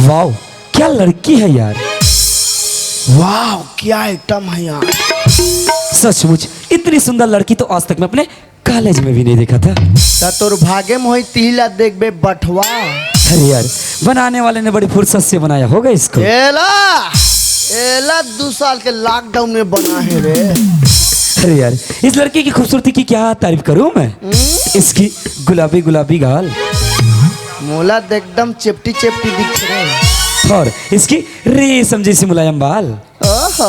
वाह क्या लड़की है यार। वाह क्या आइटम है यार। सचमुच इतनी सुंदर लड़की तो आज तक मैं अपने कॉलेज में भी नहीं देखा था। तोर भागे में होई तिहिला देखबे बटवा। अरे यार बनाने वाले ने बड़ी फुर्सत से बनाया होगा इसको। एला एला 2 साल के लॉकडाउन में बना है रे। अरे यार इस लड़की की खूबसूरती की क्या तारीफ करूं मैं। इसकी गुलाबी गुलाबी गाल, मोला एकदम चिपटी चिपटी दिख रहे और इसकी रेशम जैसी मुलायम बाल, ओहो।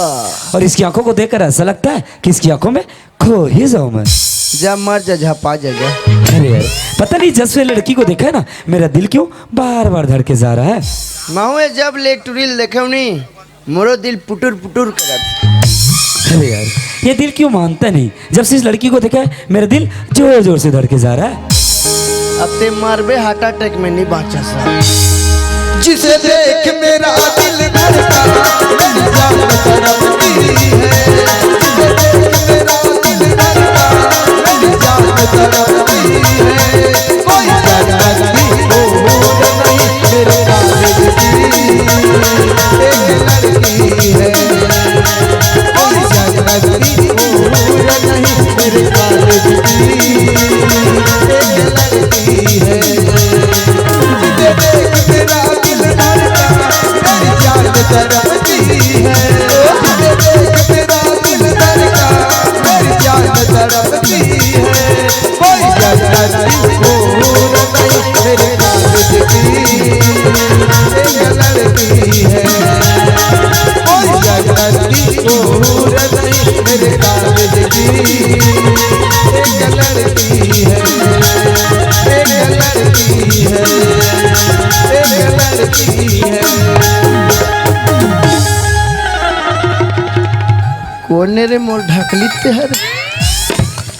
और इसकी आंखों को देखकर ऐसा लगता है कि इसकी आंखों में खो ही जाऊं मैं। जा मर जा झपा जा। अरे यार पता नहीं जब से लड़की को देखा है ना मेरा दिल क्यों बार बार धड़के जा रहा है। माहुए जब लेक्टुरिल देखे नी मोरो दिल पुटुर पुटुर करत। अरे यार ये दिल क्यों मानता नहीं, जब से इस लड़की को देखा है मेरा दिल जोर जोर से धड़के जा रहा है। अब ते मारबे हार्ट अटैक में नहीं बाचा सा। जिसे देख मेरा दिल धड़का मेरी जान तड़पती है। जिसे देख मेरा दिल धड़का मेरी जान तड़पती है। कोई जगती और नहीं मेरे कालिज की एक लड़की है। कोई जगती और नहीं मेरे कालिज की एक लड़की है। जिसे देख मेरा दिल धड़का मेरी जान तड़पती है। जिसे देख मेरा दिल धड़का मेरी जान तड़पती है। कोई जगती और नहीं मेरे कालिज की एक लड़की है। कोई जगती और नहीं मेरे कालिज की एक लड़की है। एक लड़की है। एक लड़की है। कोने रे मोर ढकली तेहर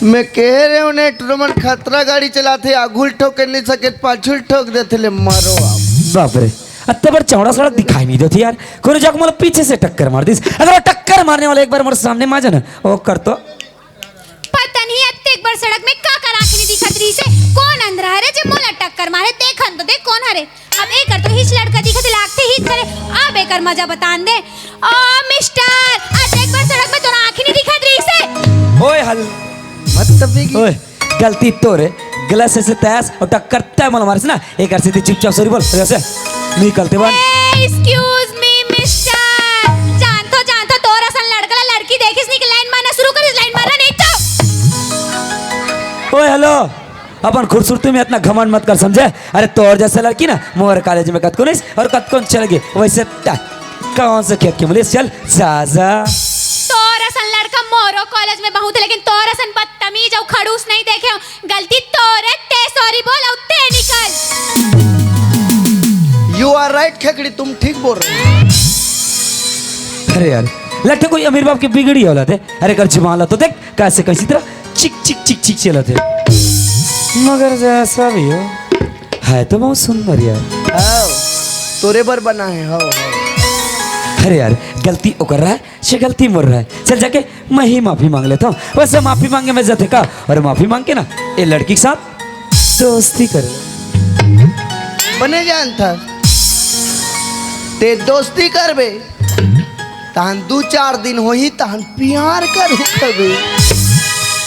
मैं कह रहे उन्हें टुरमन खतरा गाड़ी चलाते आगुल ठोक नहीं सके पाछुल ठोक देते ले मारो आप। बाप रे अत्ते बार चौड़ा सड़क दिखाई नहीं देती यार। कोई जाकर मतलब पीछे से टक्कर मार दी। अगर वो टक्कर मारने वाला एक बार मेरे सामने आ जाए ना वो कर तो पता नहीं अत्ते एक बार सड़क में का कर आखिरी दिखत रही से कौन अंदर हरे जे मोला टक्कर मारे देखन तो देख कौन हरे। अब एक कर तो हिच लड़का दिखत लागते ही करे अब एक कर मजा बतान दे। ओ मिस्टर आज एक बार सड़क में तोरा आखिरी दिखत रही से। ओए हल मतलब ओए गलती तो रे गलत से तैस और टक्कर तय मन मारे से ना एक सीधी चुपचाप सॉरी बोल ऐसे निकलते बार। एक्सक्यूज मी मिस्टर जान तो तोरा सन लड़का लड़की देखिस नहीं कि लाइन मारना शुरू करिस लाइन मारना नहीं तो। ओए हेलो अपन खूबसूरती में इतना घमंड मत कर समझे। अरे तोर जैसे लड़की ना मोर कॉलेज में कत को नहीं और कत कौन चल गई वैसे कौन से खेत के मुझे चल जा। तोरा सन लड़का मोरो कॉलेज में बहुत है लेकिन तोरा सन बदतमीज और खड़ूस नहीं देखे हो। गलती तोरे ते सॉरी बोल और ते निकल। यू आर राइट खेकड़ी तुम ठीक बोल रहे हो। अरे यार लट्ठे कोई अमीर बाप की बिगड़ी औलाद है। अरे कर जुबान तो देख कैसे कैसी तरह चिक चिक चिक चिक चलत है मगर जैसा भी हो है तो बहुत सुंदर यार। आओ तोरे बर बना है हो। अरे यार गलती वो कर रहा है से गलती मोर रहा है। चल जाके मैं ही माफी मांग लेता हूँ। वैसे माफी मांगे मैं जाते का और माफी मांग के ना ये लड़की के साथ दोस्ती कर बने जान था ते दोस्ती करबे तहन 2-4 दिन हो ही तहन प्यार कर करबे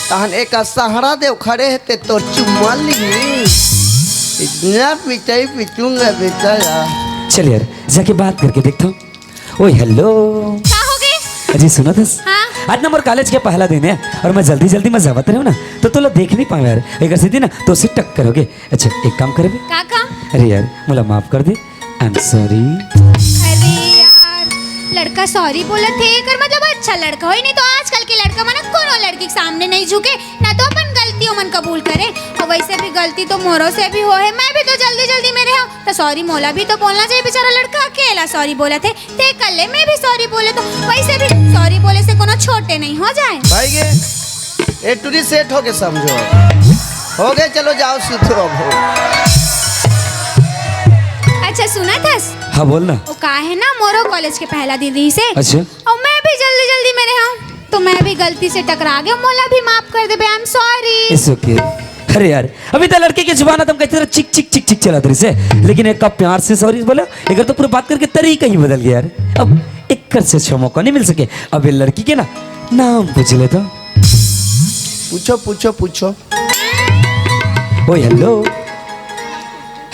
तहन एक सहारा देव खड़े हेते तो चुम्मा ली इतना पिटाई पिटूंगा बेचारा। चल यार जाके बात करके देखता हूँ। ओए हेलो क्या हो गए? अजी सुना था हाँ? आज नंबर कॉलेज के पहला दिन है और मैं जल्दी जल्दी में जावत रहा हूँ ना तो लोग देख नहीं पाए यार। एक सीधी ना तो उससे टक्कर हो गए। अच्छा एक काम करे का काम? अरे यार मुला माफ कर दे आई एम सॉरी। अरे यार लड़का सॉरी बोला थे कर मतलब अच्छा लड़का होई नहीं तो आजकल के लड़का मन कोनो लड़की के सामने नहीं झुके ना तो अपन गलतियों मन कबूल करे। और वैसे भी गलती तो मोरो से भी हो है मैं भी तो जल्दी जल्दी में रहा तो सॉरी मोला भी तो बोलना चाहिए। बेचारा लड़का अकेला सॉरी बोला थे ते कल्ले में भी सॉरी बोले तो वैसे भी सॉरी बोले से कोनो छोटे नहीं हो जाए। भाई गे ए टूरी सेट हो के समझो हो गए चलो जाओ सुधरो अब। अच्छा सुना था हाँ बोल ना। वो का है ना मोरो कॉलेज के पहला दिन रही से अच्छा और मैं भी जल्दी जल्दी में रहा तो मैं भी गलती से टकरा गया। मोला भी माफ कर दे I am sorry. It's okay. अरे यार अभी तो लड़के की जुबान तुम कहते रहे चिक चिक चिक चिक चला रही से, लेकिन एक कप प्यार से सॉरी बोला, एक तो पूरी बात करके तरीका ही बदल गया यार। अब एक कर से अच्छा मौका नहीं मिल सके। अब ये लड़की के ना नाम पूछ ले तो। पूछो पूछो पूछो। ओ हेलो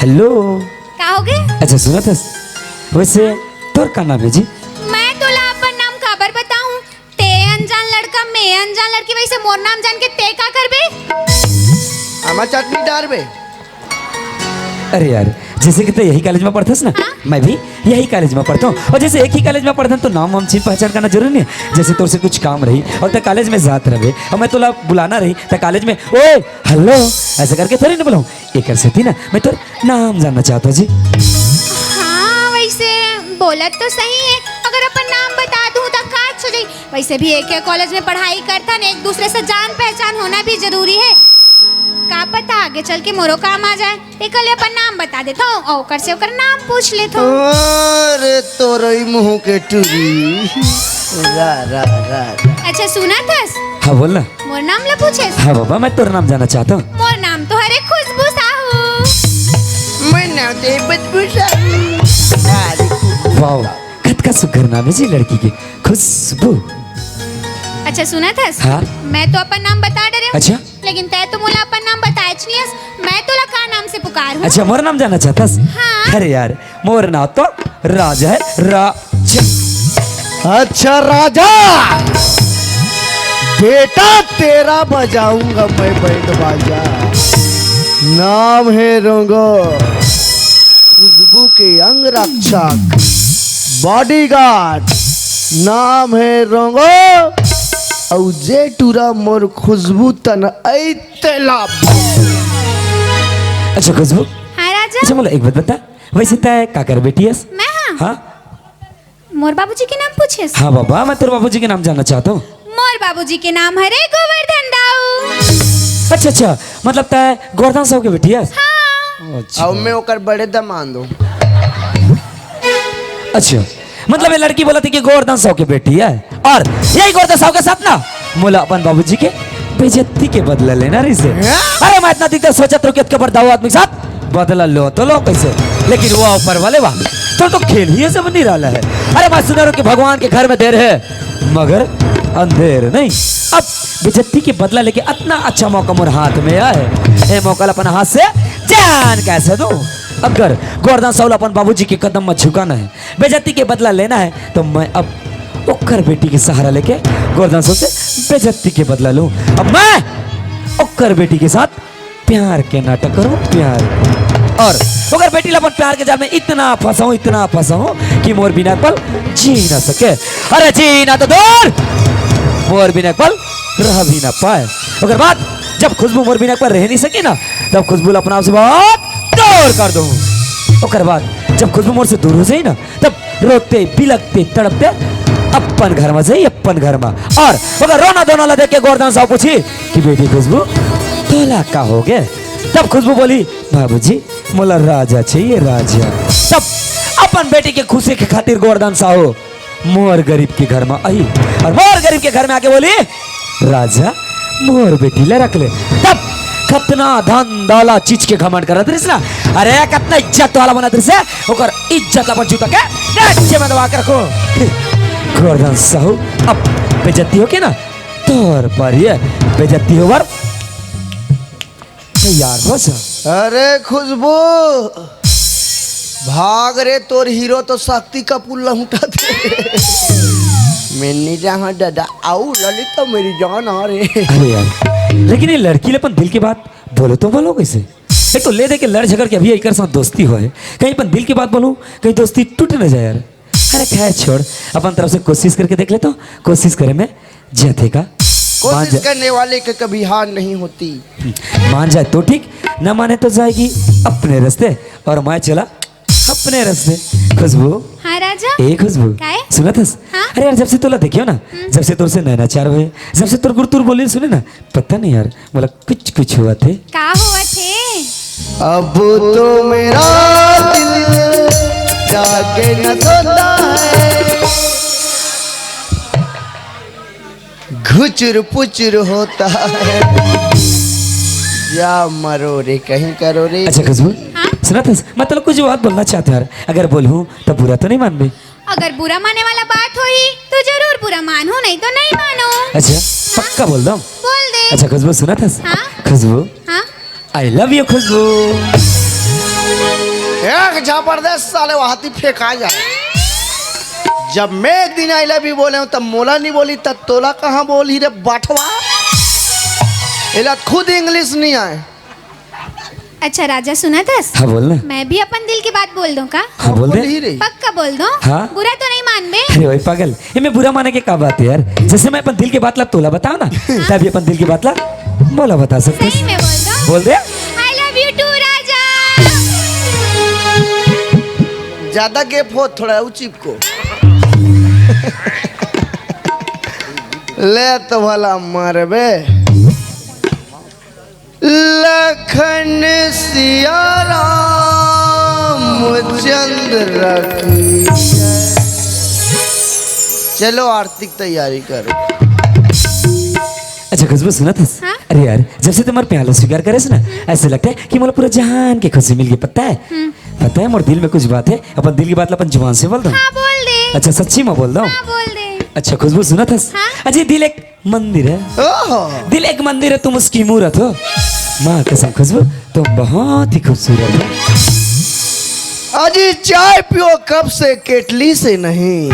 हेलो। का हो गए? अच्छा सुना था, वैसे तोर का नाम है जी? मैं तोला अपन नाम खबर बताऊं, ते अनजान लड़का मैं अनजान लड़की, वैसे मोर नाम जान के ते का करबे? आमा चटनी डालबे। अरे यार जैसे कि तो यही कॉलेज में पढ़ता ना, मैं भी यही कॉलेज में पढ़ता हूँ, और जैसे एक ही कॉलेज में पढ़ता तो नाम वाम चीज पहचान करना जरूरी नहीं है। जैसे तोर से कुछ काम रही और तो कॉलेज में जात रहे और मैं तोला बुलाना रही तो कॉलेज में ओए हेलो ऐसे करके थोड़ी ना बुलाऊं, एक कर सकती ना। मैं तो नाम जानना चाहता हूँ जी। हाँ वैसे बोलत तो सही है, अगर अपन नाम बता दूं तो काच हो जाई। वैसे भी एक कॉलेज में पढ़ाई करता न, एक दूसरे से जान पहचान होना भी जरूरी है। का पता आगे चल के मोरो काम आ जाए, एक अपन नाम बता देता हूँ और ओकर से ओकर नाम पूछ लेता हूँ। अरे तोरई मुंह के टूरी रा रा रा रा। अच्छा सुना थस? हाँ बोल ना। मोर नाम ला पूछे? हाँ बाबा मैं तोर नाम जानना चाहता हूँ। मोर नाम तो हरे खुशबू साहू। मैं नाम ते बदबू साहू। वाह कत का सुघर नाम है जी लड़की की, खुशबू। अच्छा सुना थस? हाँ। मैं तो अपन नाम बता डरे हूँ। अच्छा लेकिन तै तो मोला अपन नाम बताए नहीं हस। मैं तोला का नाम से पुकार हूँ? अच्छा मोर नाम जानना चाहता? हाँ। अरे यार मोर नाम तो राजा है, राजा। अच्छा राजा, बेटा तेरा बजाऊंगा मैं बैंड बाजा। नाम है रंगो, खुशबू के अंग रक्षक, बॉडीगार्ड। नाम है रंगो औ जे टूरा मोर खुशबू तन ऐतला। अच्छा खुशबू, हाँ राजा। अच्छा बोला एक बात बता, वैसे तय का कर बेटी है? मैं हाँ। हाँ मोर बाबूजी के नाम पूछे? हाँ बाबा मैं तेरे बाबूजी के नाम जानना चाहता हूँ। मोर बाबूजी के नाम हरे गोवर्धन दाऊ। अच्छा अच्छा मतलब तय गोवर्धन साहब के बेटी है? हाँ। अच्छा और मैं ओकर बड़े दमान दो। अच्छा मतलब ये लड़की बोला थी कि गोवर्धन साहब की बेटी है, और यही गोवर्धन साहब के साथ ना मोला अपन बाबूजी के बेइज्जती के बदला लेना रही से। अरे मैं इतना दिखता सोचत रहो कि इसके ऊपर दाऊ आदमी के साथ बदला लो तो लो कैसे, लेकिन वो ऊपर वाले वाह तो खेल ही ऐसे बन नहीं रहा है। अरे मैं सुन रहा हूँ कि भगवान के घर में देर है मगर अंधेर नहीं। अब बेइज्जती के बदला लेके इतना अच्छा मौका मोर हाथ में आए, ये मौका अपन हाथ से जान कैसे दो। अगर गोवर्धन साहब अपन बाबूजी के कदम में झुकाना है, बेइज्जती के बदला लेना है, तो मैं अब ओकर बेटी के सहारा लेके गोवर्धन साहब से बेइज्जती के बदला लूं। अब मैं ओकर बेटी के साथ प्यार के नाटक करूं, प्यार, और ओकर बेटी ला अपन प्यार के जाल में इतना फंसाऊं कि मोर बिना पल जी ना सके। अरे जी ना तो दूर, मोर बिना पल रह भी ना पाए। अगर बात जब खुशबू मोर बिना पल रह नहीं सके ना, तब खुशबू अपना आप से बहुत दूर कर दूं। ओकर बाद जब खुशबू मोर से दूर हो जाए ना, तब रोते बिलकते तड़पते अपन घर में जाइए, अपन घर में। और अगर रोना धोना ला देख के गोवर्धन साहब पूछी कि बेटी खुशबू तोला का हो गए, तब खुशबू बोली बाबूजी मोला राजा चाहिए, राजा। तब अपन बेटी के खुशी के खातिर गोवर्धन साहब मोर गरीब के घर में आई, और मोर गरीब के घर में आके बोली राजा मोर बेटी ले रख ले। तब कितना धन दौला चीज के घमंड करत रहिस ना, अरे कितना इज्जत वाला बनत रहिस, ओकर इज्जत अपन जूता के नीचे में दबा के रखो। गोवर्धन साहब अब बेइज्जती हो के ना तोर पर ये बेइज्जती होवर तैयार हो जा। अरे खुशबू भाग रे, तोर हीरो तो शक्ति का पुल उठा दे। मैंने जहाँ दादा आओ ललिता मेरी जान आ रे। अरे यार लेकिन ये लड़की ले अपन दिल की बात बोलो तो बोलो कैसे? एक तो ले दे के लड़ झगड़ के अभी एक साथ दोस्ती हो है, कहीं अपन दिल की बात बोलूं कहीं दोस्ती टूट न जाए यार। अरे खैर छोड़, अपन तरफ से कोशिश करके देख लेता हूँ, कोशिश करे में जीतेगा। कोशिश करने वाले के कभी हार नहीं होती। मान जाए तो ठीक, न माने तो जाएगी अपने रास्ते, और मैं चला अपने रास्ते। खुशबू, हाँ राजा। ए खुशबू, काहे? सुना था? हाँ? अरे यार जब से तोला देखियो ना, जब से तोर से नैनाचार हुए, जब से तोर गुरतुर बोली सुने ना, पता नहीं यार बोला कुछ हुआ थे। का हुआ थे? अब तो मेरा दिल जाके न सोता है, घुचुर पुचुर होता है, जा मरो रे कहीं करो रे। अच्छा खुशबू हाँ? सुना था मतलब कुछ बात बोलना चाहते हो यार, अगर बोलूं तो बुरा तो नहीं मान बे? अगर बुरा मानने वाला बात हुई तो जरूर बुरा मानो, नहीं तो नहीं मानो। अच्छा पक्का बोल दो। बोल दे। अच्छा खुशबू सुना था हाँ? खुशबू हाँ? आई लव यू खुशबू। एक जबरदस्त साले हाथी फेंका जाए। जब मैं एक दिन आई लव यू बोले हूं तब मोला नहीं बोली, तब तोला कहाँ बोली रे बाठवा। इला खुद इंग्लिश नहीं आए। अच्छा राजा सुना था, हाँ बोलना। मैं भी अपन दिल की बात बोल दूं का? हाँ बोल बोल दे। ही रही। पक्का बोल दो। हाँ? बुरा तो नहीं मान बे? अरे भाई पागल, ये मैं बुरा माने के क्या बात है यार। जैसे मैं अपन दिल की बात ला तोला बताओ ना, तभी अपन दिल की बात ला बोला बता सकते। सही में बोल दो। बोल दे। आई लव यू टू राजा। ज्यादा गेप हो थोड़ा उचिप को। ले तो भला मरबे। लखन सिया राम चंद्र की जय। चलो आरती की तैयारी करो। अच्छा खुशबू सुना था हाँ? अरे यार जब से तुम्हारे प्यार स्वीकार करे ना ऐसे लगता है कि मोला पूरा जहान की खुशी मिल गई। पता है मोर दिल में कुछ बात है, अपन दिल की बात ला अपन जुबान से बोल दो। हाँ बोल दे। अच्छा सच्ची में बोल दो। हाँ बोल दे। अच्छा खुशबू सुना था हाँ? अजय दिल एक मंदिर है, ओहो दिल एक मंदिर है, तुम उसकी मूरत हो। माँ कसम खुशबू तुम बहुत ही खूबसूरत हो। अजी चाय पियो कब से केटली से नहीं।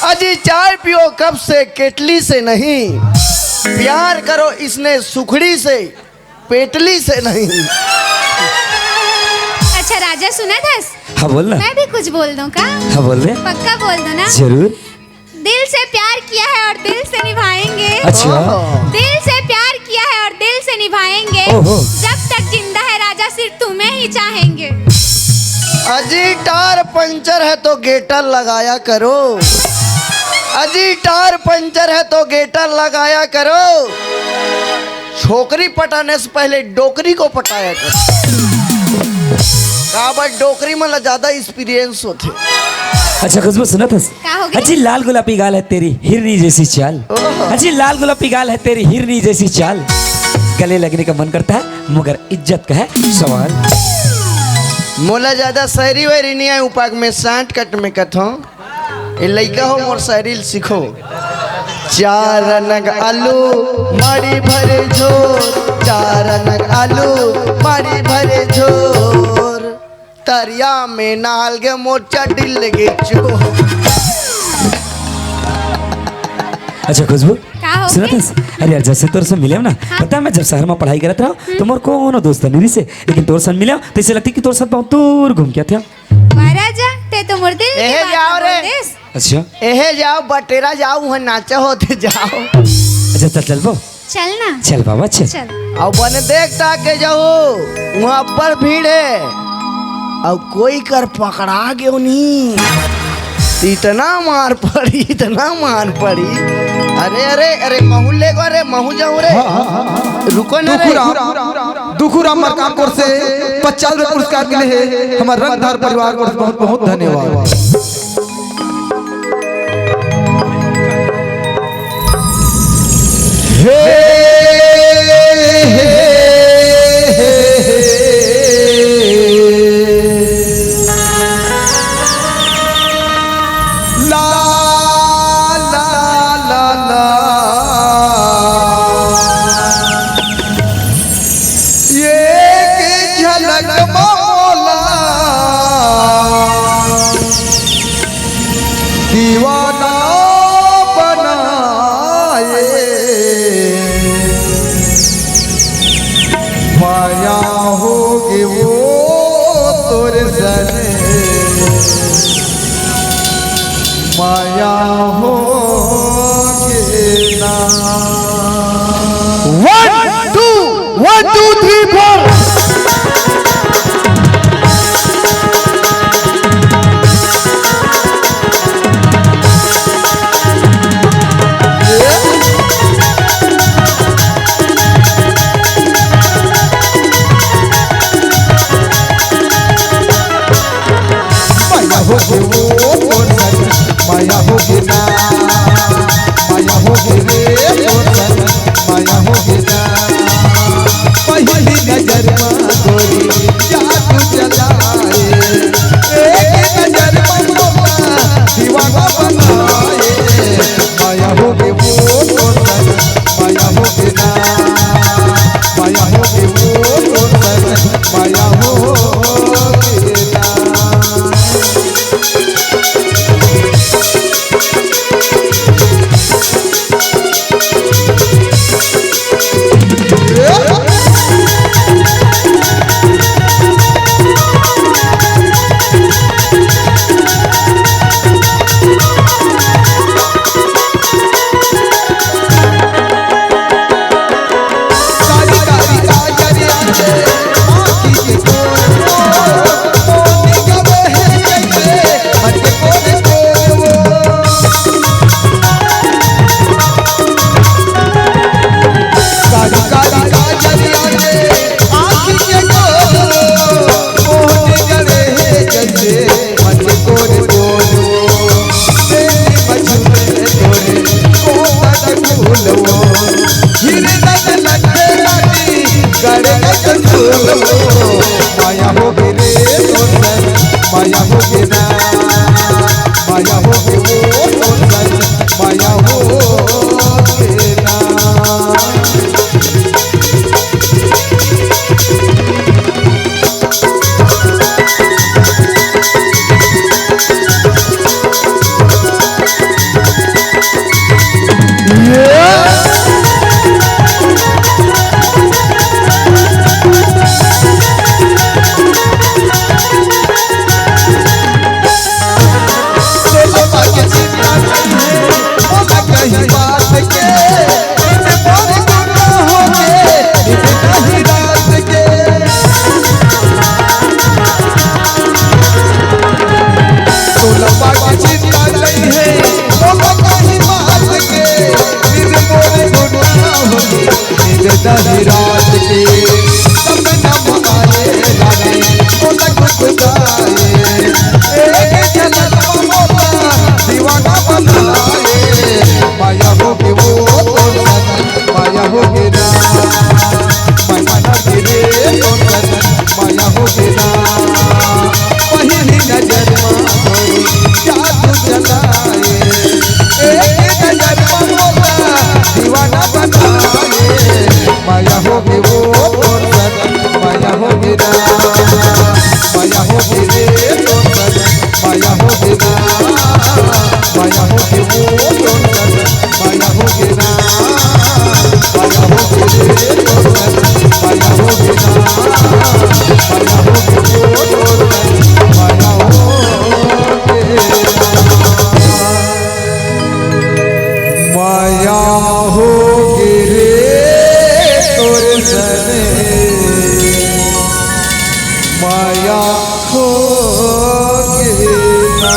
अजी चाय पियो कब से केटली से नहीं। प्यार करो इसने सुखड़ी से पेटली से नहीं। अच्छा राजा सुना था, हाँ बोलना। मैं भी कुछ बोल दूं का? हाँ बोल रहे पक्का बोल दो ना। जरूर। दिल से प्यार किया है और दिल से निभाएंगे। अच्छा दिल से प्यार किया है और दिल से निभाएंगे। ओहो। जब तक जिंदा है राजा सिर्फ तुम्हें ही चाहेंगे। अजी टार पंचर है तो गेटर लगाया करो। अजी टार पंचर है तो गेटर लगाया करो। छोकरी पटाने से पहले डोकरी को पटाया करो। काबर डोकरी में ज्यादा एक्सपीरियंस होते। अच्छा खुशबू सुना था क्या हो गया? अजी लाल गुलाबी गाल है तेरी हिरनी जैसी चाल। अजी लाल गुलाबी गाल है तेरी हिरनी जैसी चाल। गले लगने का मन करता है मगर इज्जत का है सवाल। मोला ज्यादा शायरी वायरी नहीं है, उपाक में सांट कट में कथो। ये लइका हो मोर शायरी सीखो। चार नग आलू मारी भरे झोर। चार नग आलू मारी भरे झोर। तरिया में नाल गे मोचा डिल गे चोर। अच्छा खुशबू क्या हो सुना गया? था अरे यार जैसे तोर से मिले ना पता है मैं जब शहर में पढ़ाई करता रहा तो मोर कोनो दोस्त नहीं से, लेकिन तोर संग मिला तो ऐसे लगती कि तोर साथ बहुत दूर घूम के थे। वाह राजा ते तो मोर दिल की एहे बात जाओ बोल रे। देस। अच्छा एहे जाओ बटेरा जाओ वहाँ नाचा होते जाओ। अच्छा चल चल वो चल ना चल बाबा चल। चल। और बने देख ताके जाओ वहाँ पर भीड़ है और कोई कर पकड़ा गयो नहीं। इतना मार पड़ी इतना मार पड़ी। अरे अरे अरे महू ले गो रे महू जाऊँ रे। रुको ना रे। दुखुराम मरकामपुर से 50 रुपये पुरस्कार मिले हैं हमारे रंगधार परिवार को बहुत बहुत धन्यवाद। ला ला ला ला एक झलक मौला दीवाना बनाए। माया होगी वो तोरे सने। माया होगी ना। 1 2 3 4 माया होगी वो तोरे सने। माया होगी ना। माया होगी रे तोरे सने। माया होगी ना। पहली माया हो गिरे तोर सने माया हो गिरा